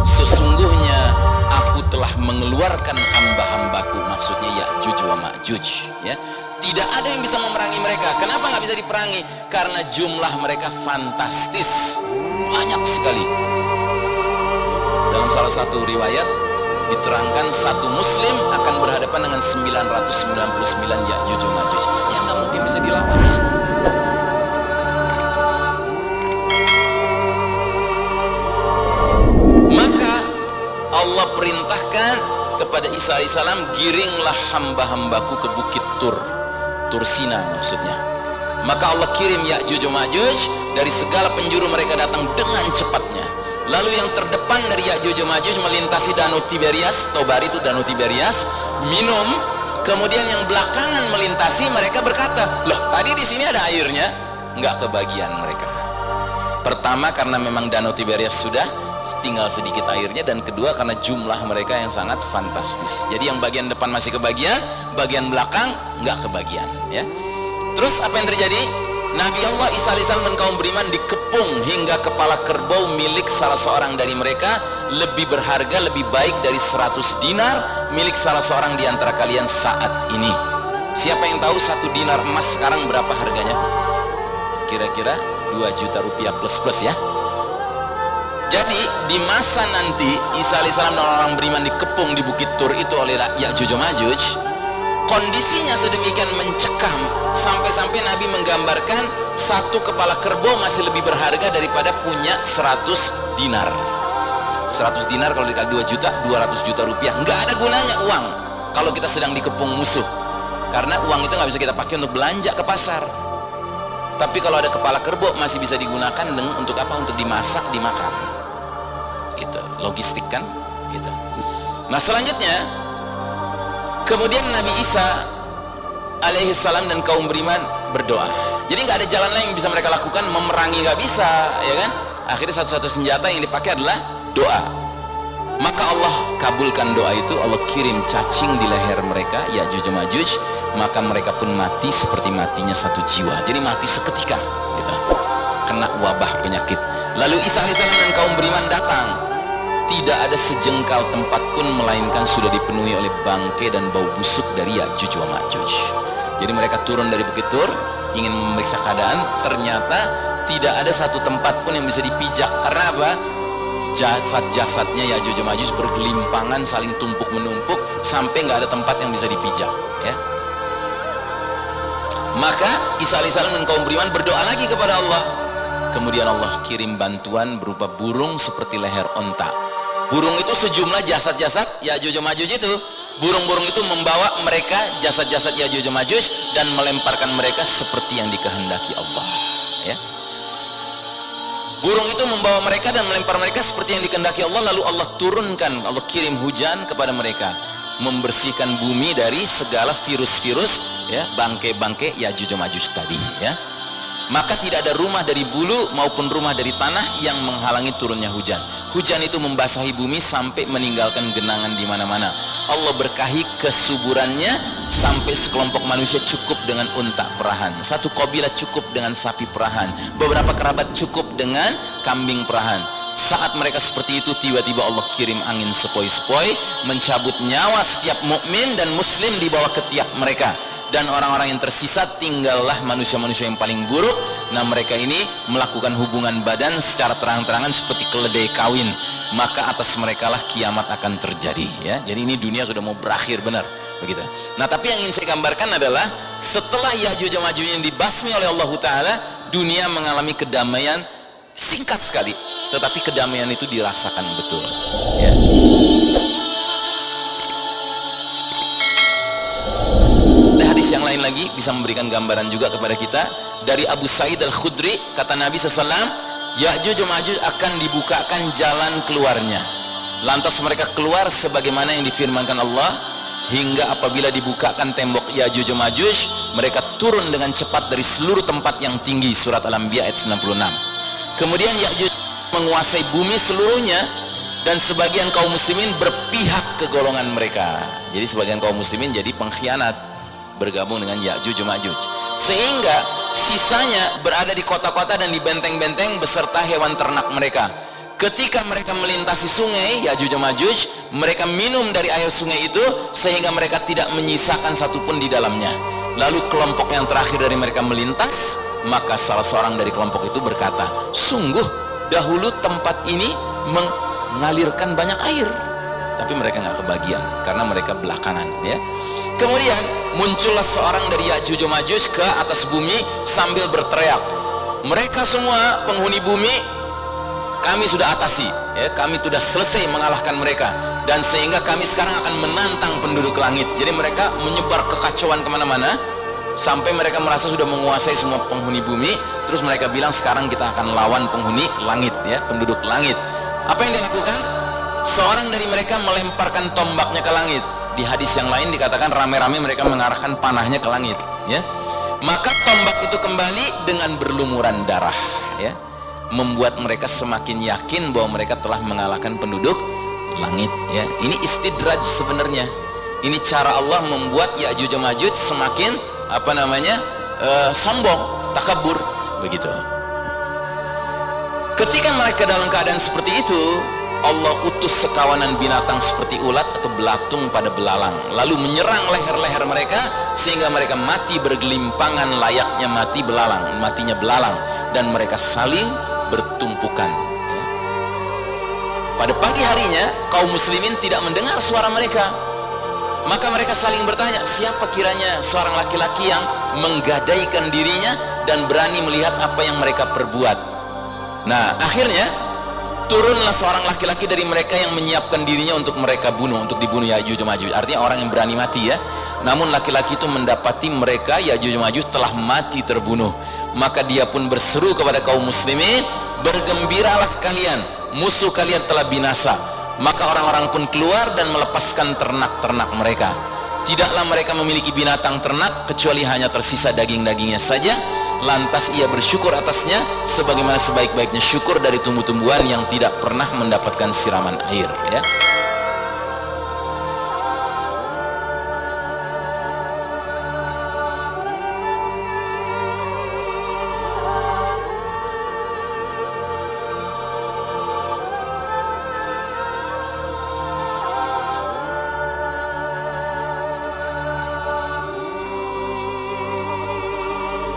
Sesungguhnya aku telah mengeluarkan hamba-hambaku, maksudnya Ya'juj wa Ma'juj, ya. Tidak ada yang bisa memerangi mereka. Kenapa nggak bisa diperangi? Karena jumlah mereka fantastis, banyak sekali. Dalam salah satu riwayat diterangkan satu muslim akan berhadapan dengan 999 Ya'juj wa Ma'juj. Ya nggak mungkin bisa dilawan lah. Maka Allah perintahkan kepada Isa alaihissalam, giringlah hamba-hambaku ke bukit Tur Sina maksudnya. Maka Allah kirim Ya'juj wa Ma'juj, dari segala penjuru mereka datang dengan cepatnya. Lalu yang terdepan dari Ya'juj wa Ma'juj melintasi Danau Tiberias, Tobari itu Danau Tiberias, minum. Kemudian yang belakangan melintasi, mereka berkata, loh tadi di sini ada airnya, nggak kebagian mereka. Pertama karena memang Danau Tiberias sudah tinggal sedikit airnya, dan kedua karena jumlah mereka yang sangat fantastis. Jadi yang bagian depan masih kebagian, bagian belakang nggak kebagian, ya. Terus apa yang terjadi? Nabi Allah Isa alaihissalam dan kaum beriman dikepung hingga kepala kerbau milik salah seorang dari mereka lebih berharga, lebih baik dari 100 dinar milik salah seorang di antara kalian saat ini. Siapa yang tahu 1 dinar emas sekarang berapa harganya? Kira-kira 2 juta rupiah plus ya. Jadi di masa nanti Isa alaihissalam dan orang beriman dikepung di bukit Tur itu oleh Ya'juj wa Ma'juj, kondisinya sedemikian mencekam sampai-sampai Nabi menggambarkan 1 kepala kerbau masih lebih berharga daripada punya 100 dinar. 100 dinar kalau dikali 2 juta, 200 juta rupiah. Nggak ada gunanya uang kalau kita sedang dikepung musuh, karena uang itu nggak bisa kita pakai untuk belanja ke pasar. Tapi kalau ada kepala kerbau masih bisa digunakan untuk apa? Untuk dimasak, dimakan. Gitu, logistik kan? Gitu. Nah selanjutnya, kemudian Nabi Isa alaihissalam dan kaum beriman berdoa. Jadi nggak ada jalan lain yang bisa mereka lakukan, memerangi nggak bisa, ya kan? Akhirnya satu-satu senjata yang dipakai adalah doa. Maka Allah kabulkan doa itu. Allah kirim cacing di leher mereka, Ya'juj wa Ma'juj, maka mereka pun mati seperti matinya 1 jiwa. Jadi mati seketika, gitu, kena wabah penyakit. Lalu Isa alaihissalam dan kaum beriman datang. Tidak ada sejengkal tempat pun melainkan sudah dipenuhi oleh bangkai dan bau busuk dari Ya'juj wa Ma'juj. Jadi mereka turun dari bukit Tur ingin memeriksa keadaan, ternyata tidak ada satu tempat pun yang bisa dipijak. Karena apa? Jasad-jasadnya Ya'juj wa Ma'juj bergelimpangan, saling tumpuk menumpuk sampai nggak ada tempat yang bisa dipijak, ya. Maka Isa alaihissalam dan kaum beriman berdoa lagi kepada Allah. Kemudian Allah kirim bantuan berupa burung seperti leher onta. Burung itu sejumlah jasad-jasad Ya'juj wa Ma'juj itu. Burung-burung itu membawa mereka, jasad-jasad Ya'juj wa Ma'juj, dan melemparkan mereka seperti yang dikehendaki Allah, ya. Burung itu membawa mereka dan melempar mereka seperti yang dikehendaki Allah. Lalu Allah turunkan, Allah kirim hujan kepada mereka, membersihkan bumi dari segala virus-virus, ya, bangkai-bangkai Ya'juj wa Ma'juj tadi, ya. Maka tidak ada rumah dari bulu maupun rumah dari tanah yang menghalangi turunnya hujan. Hujan itu membasahi bumi sampai meninggalkan genangan di mana-mana. Allah berkahi kesuburannya sampai sekelompok manusia cukup dengan unta perahan, 1 kabilah cukup dengan sapi perahan, beberapa kerabat cukup dengan kambing perahan. Saat mereka seperti itu, tiba-tiba Allah kirim angin sepoi-sepoi, mencabut nyawa setiap mukmin dan muslim di bawah ketiak mereka. Dan orang-orang yang tersisa tinggallah manusia-manusia yang paling buruk. Nah mereka ini melakukan hubungan badan secara terang-terangan seperti keledai kawin. Maka atas mereka lah kiamat akan terjadi, ya. Jadi ini dunia sudah mau berakhir, benar begitu. Nah tapi yang ingin saya gambarkan adalah setelah Ya'juj wa Ma'juj yang dibasmi oleh Allah Ta'ala, dunia mengalami kedamaian singkat sekali, tetapi kedamaian itu dirasakan betul, ya. Yang lain lagi bisa memberikan gambaran juga kepada kita. Dari Abu Sa'id Al-Khudri, kata Nabi SAW, Ya'juj wa Ma'juj akan dibukakan jalan keluarnya, lantas mereka keluar sebagaimana yang difirmankan Allah, hingga apabila dibukakan tembok Ya'juj wa Ma'juj, mereka turun dengan cepat dari seluruh tempat yang tinggi. Surat Al-Anbiya ayat 96. Kemudian Ya'juj menguasai bumi seluruhnya, dan sebagian kaum muslimin berpihak ke golongan mereka. Jadi sebagian kaum muslimin jadi pengkhianat, bergabung dengan Ya'juj Ma'juj, sehingga sisanya berada di kota-kota dan di benteng-benteng beserta hewan ternak mereka. Ketika mereka melintasi sungai Ya'juj Ma'juj, mereka minum dari air sungai itu sehingga mereka tidak menyisakan satupun di dalamnya. Lalu kelompok yang terakhir dari mereka melintas, maka salah seorang dari kelompok itu berkata, sungguh dahulu tempat ini mengalirkan banyak air, tapi mereka nggak kebagian karena mereka belakangan, ya. Kemudian muncullah seorang dari Ya'juj Ma'juj ke atas bumi sambil berteriak, mereka semua penghuni bumi, kami sudah atasi, ya, kami sudah selesai mengalahkan mereka, dan sehingga kami sekarang akan menantang penduduk langit. Jadi mereka menyebar kekacauan kemana-mana sampai mereka merasa sudah menguasai semua penghuni bumi. Terus mereka bilang, sekarang kita akan lawan penghuni langit, ya, penduduk langit. Apa yang dilakukan? Seorang dari mereka melemparkan tombaknya ke langit. Di hadis yang lain dikatakan rame-rame mereka mengarahkan panahnya ke langit, ya. Maka tombak itu kembali dengan berlumuran darah, ya, membuat mereka semakin yakin bahwa mereka telah mengalahkan penduduk langit, ya. Ini istidraj sebenarnya. Ini cara Allah membuat Ya'juj Ma'juj semakin sombong, takabur, begitu. Ketika mereka dalam keadaan seperti itu, Allah utus sekawanan binatang seperti ulat atau belatung pada belalang, lalu menyerang leher-leher mereka sehingga mereka mati bergelimpangan layaknya matinya belalang, dan mereka saling bertumpukan, ya. Pada pagi harinya kaum muslimin tidak mendengar suara mereka, maka mereka saling bertanya, siapa kiranya seorang laki-laki yang menggadaikan dirinya dan berani melihat apa yang mereka perbuat. Nah, akhirnya turunlah seorang laki-laki dari mereka yang menyiapkan dirinya untuk mereka bunuh, untuk dibunuh Ya'juj Ma'juj. Artinya orang yang berani mati, ya. Namun laki-laki itu mendapati mereka Ya'juj Ma'juj telah mati terbunuh. Maka dia pun berseru kepada kaum muslimin, bergembiralah kalian, musuh kalian telah binasa. Maka orang-orang pun keluar dan melepaskan ternak-ternak mereka. Tidaklah mereka memiliki binatang ternak kecuali hanya tersisa daging-dagingnya saja. Lantas ia bersyukur atasnya sebagaimana sebaik-baiknya syukur dari tumbuh-tumbuhan yang tidak pernah mendapatkan siraman air, ya.